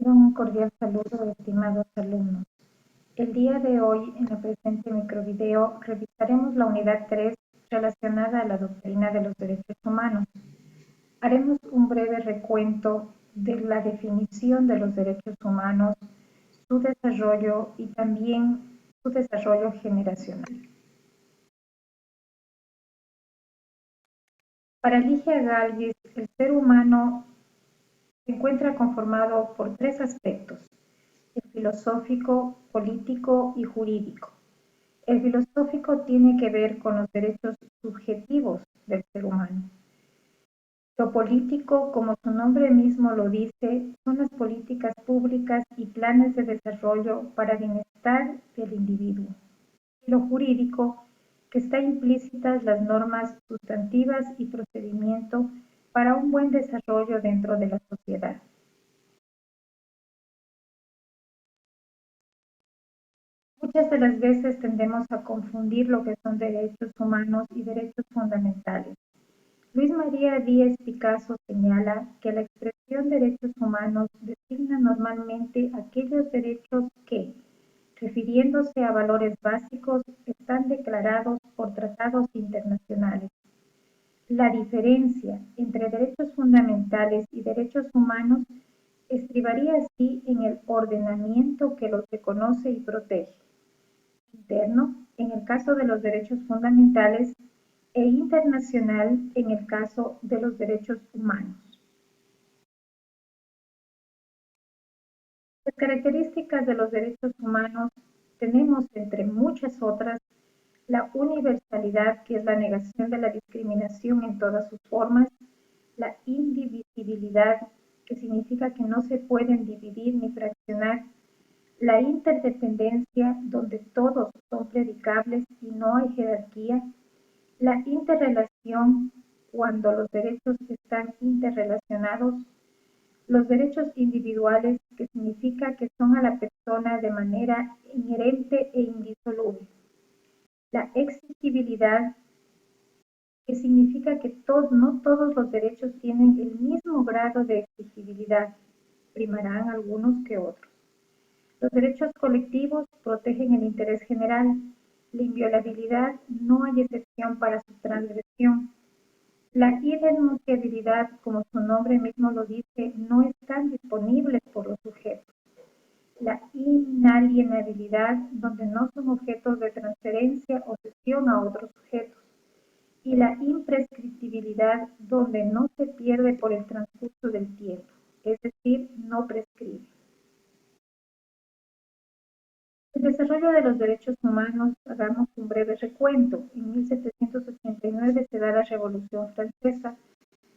Un cordial saludo, estimados alumnos. El día de hoy, en el presente microvideo, revisaremos la unidad 3 relacionada a la doctrina de los derechos humanos. Haremos un breve recuento de la definición de los derechos humanos, su desarrollo y también su desarrollo generacional. Para Ligia Galvis, el ser humano se encuentra conformado por tres aspectos: el filosófico, político y jurídico. El filosófico tiene que ver con los derechos subjetivos del ser humano. Lo político, como su nombre mismo lo dice, son las políticas públicas y planes de desarrollo para bienestar del individuo. Y lo jurídico, que está implícitas las normas sustantivas y procedimiento para un buen desarrollo dentro de la sociedad. Muchas de las veces tendemos a confundir lo que son derechos humanos y derechos fundamentales. Luis María Díaz Picasso señala que la expresión derechos humanos designa normalmente aquellos derechos que, refiriéndose a valores básicos, están declarados por tratados internacionales. La diferencia entre derechos fundamentales y derechos humanos estribaría así en el ordenamiento que los reconoce y protege: interno, en el caso de los derechos fundamentales, e internacional, en el caso de los derechos humanos. Las características de los derechos humanos tenemos, entre muchas otras, la universalidad, que es la negación de la discriminación en todas sus formas; la indivisibilidad, que significa que no se pueden dividir ni fraccionar; la interdependencia, donde todos son predicables y no hay jerarquía; la interrelación, cuando los derechos están interrelacionados; los derechos individuales, que significa que son a la persona de manera inherente e indisoluble; la exigibilidad, que significa que no todos los derechos tienen el mismo grado de exigibilidad, primarán algunos que otros. Los derechos colectivos protegen el interés general. La inviolabilidad, no hay excepción para su transgresión. La irrenunciabilidad, como su nombre mismo lo dice, no están disponibles por los sujetos. La inalienabilidad, donde no son objetos de transferencia o cesión a otros sujetos. Y la imprescriptibilidad, donde no se pierde por el transcurso del tiempo, es decir, no prescribe. El desarrollo de los derechos humanos, hagamos un breve recuento. En 1789 se da la Revolución Francesa,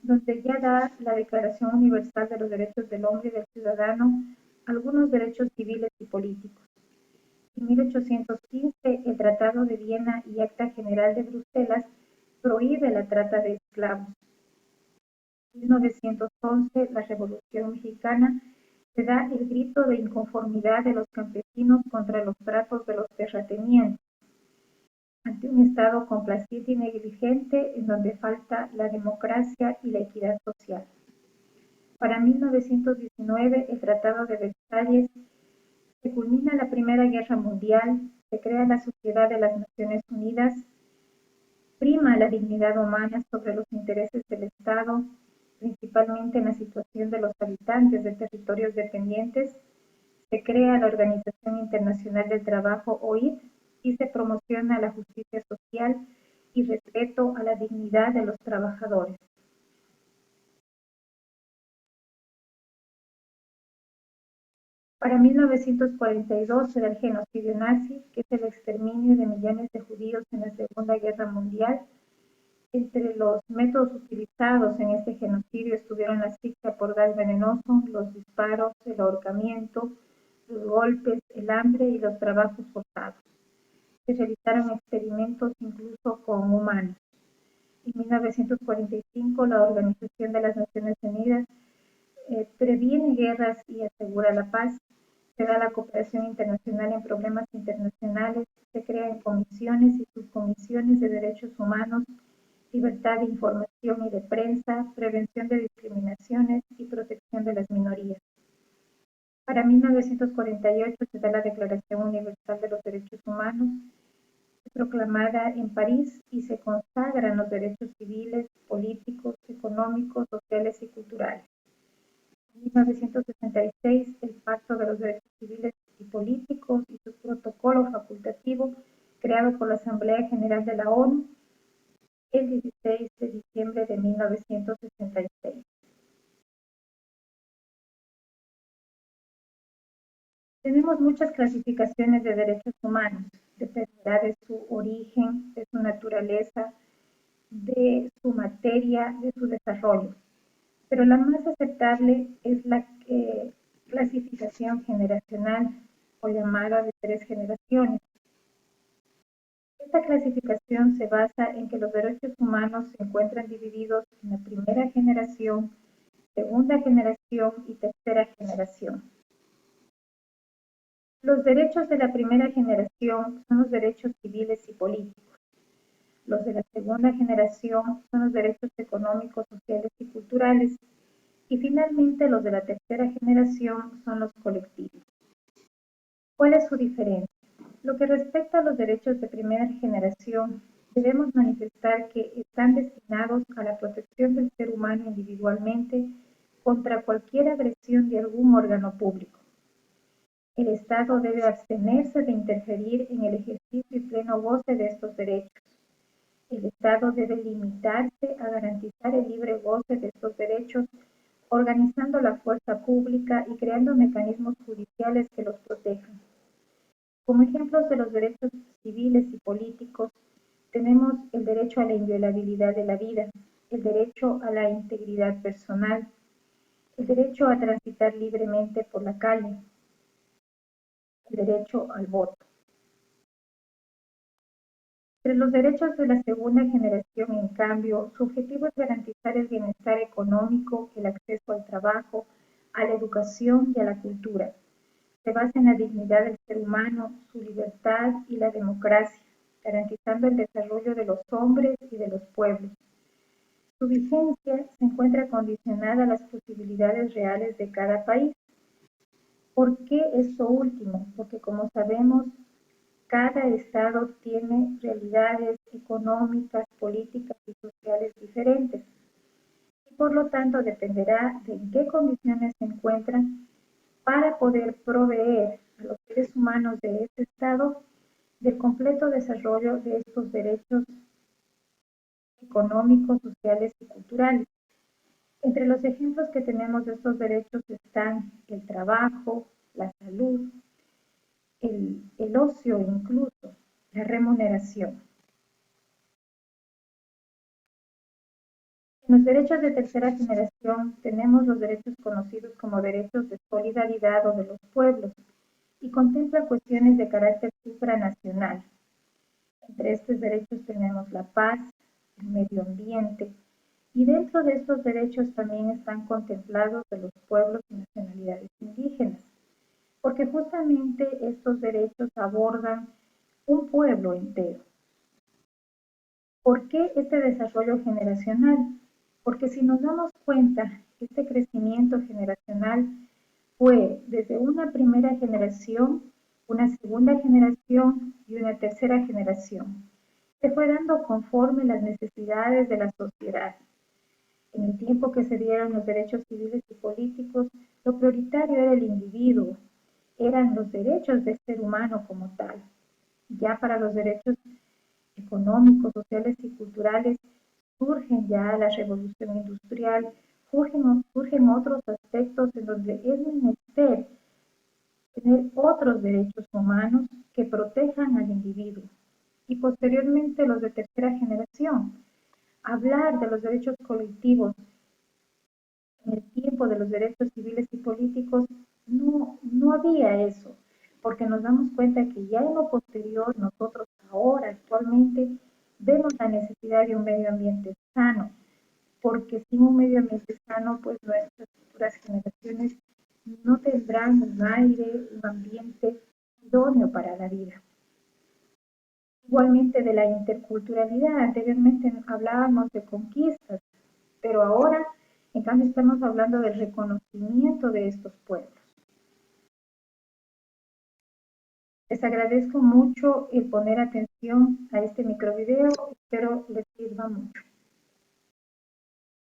donde ya da la Declaración Universal de los Derechos del Hombre y del Ciudadano algunos derechos civiles y políticos. En 1815, el Tratado de Viena y Acta General de Bruselas prohíbe la trata de esclavos. En 1911, la Revolución Mexicana, se da el grito de inconformidad de los campesinos contra los tratos de los terratenientes, ante un Estado complaciente y negligente, en donde falta la democracia y la equidad social. Para 1919, el Tratado de Versalles, se culmina la Primera Guerra Mundial, se crea la Sociedad de las Naciones Unidas, prima la dignidad humana sobre los intereses del Estado, principalmente en la situación de los habitantes de territorios dependientes; se crea la Organización Internacional del Trabajo, OIT, y se promociona la justicia social y respeto a la dignidad de los trabajadores. Para 1942 se da el genocidio nazi, que es el exterminio de millones de judíos en la Segunda Guerra Mundial. Entre los métodos utilizados en este genocidio estuvieron la asfixia por gas venenoso, los disparos, el ahorcamiento, los golpes, el hambre y los trabajos forzados. Se realizaron experimentos incluso con humanos. En 1945, la Organización de las Naciones Unidas previene guerras y asegura la paz. Se da la cooperación internacional en problemas internacionales, se crean comisiones y subcomisiones de derechos humanos, libertad de información y de prensa, prevención de discriminaciones y protección de las minorías. Para 1948 se da la Declaración Universal de los Derechos Humanos, proclamada en París, y se consagran los derechos civiles, políticos, económicos, sociales y culturales. En 1966, el Pacto de los Derechos Civiles y Políticos y su protocolo facultativo, creado por la Asamblea General de la ONU el 16 de diciembre de 1966. Tenemos muchas clasificaciones de derechos humanos, dependerá de su origen, de su naturaleza, de su materia, de su desarrollo. Pero la más aceptable es la clasificación generacional o llamada de 3 generaciones. Esta clasificación se basa en que los derechos humanos se encuentran divididos en la primera generación, segunda generación y tercera generación. Los derechos de la primera generación son los derechos civiles y políticos. Los de la segunda generación son los derechos económicos, sociales y culturales. Y finalmente los de la tercera generación son los colectivos. ¿Cuál es su diferencia? Lo que respecta a los derechos de primera generación, debemos manifestar que están destinados a la protección del ser humano individualmente contra cualquier agresión de algún órgano público. El Estado debe abstenerse de interferir en el ejercicio y pleno goce de estos derechos. El Estado debe limitarse a garantizar el libre goce de estos derechos, organizando la fuerza pública y creando mecanismos judiciales que los protejan. Como ejemplos de los derechos civiles y políticos, tenemos el derecho a la inviolabilidad de la vida, el derecho a la integridad personal, el derecho a transitar libremente por la calle, el derecho al voto. Entre los derechos de la segunda generación, en cambio, su objetivo es garantizar el bienestar económico, el acceso al trabajo, a la educación y a la cultura. Se basa en la dignidad del ser humano, su libertad y la democracia, garantizando el desarrollo de los hombres y de los pueblos. Su vigencia se encuentra condicionada a las posibilidades reales de cada país. ¿Por qué esto último? Porque, como sabemos, cada estado tiene realidades económicas, políticas y sociales diferentes. Y por lo tanto dependerá de en qué condiciones se encuentran para poder proveer a los seres humanos de este estado del completo desarrollo de estos derechos económicos, sociales y culturales. Entre los ejemplos que tenemos de estos derechos están el trabajo, la salud, el ocio e incluso la remuneración. En los derechos de tercera generación tenemos los derechos conocidos como derechos de solidaridad o de los pueblos y contempla cuestiones de carácter supranacional. Entre estos derechos tenemos la paz, el medio ambiente, y dentro de estos derechos también están contemplados de los pueblos y nacionalidades indígenas, porque justamente estos derechos abordan un pueblo entero. ¿Por qué este desarrollo generacional? Porque si nos damos cuenta, este crecimiento generacional fue desde una primera generación, una segunda generación y una tercera generación. Se fue dando conforme las necesidades de la sociedad. En el tiempo que se dieron los derechos civiles y políticos, lo prioritario era el individuo, eran los derechos del ser humano como tal. Ya para los derechos económicos, sociales y culturales surgen ya la revolución industrial, surgen otros aspectos en donde es menester tener otros derechos humanos que protejan al individuo. Y posteriormente los de tercera generación. Hablar de los derechos colectivos en el tiempo de los derechos civiles y políticos no había eso, porque nos damos cuenta que ya en lo posterior nosotros ahora actualmente vemos la necesidad de un medio ambiente sano, porque sin un medio ambiente sano, pues nuestras futuras generaciones no tendrán un aire, un ambiente idóneo para la vida. Igualmente de la interculturalidad, anteriormente hablábamos de conquistas, pero ahora, en cambio, estamos hablando del reconocimiento de estos pueblos. Les agradezco mucho el poner atención a este microvideo, espero les sirva mucho.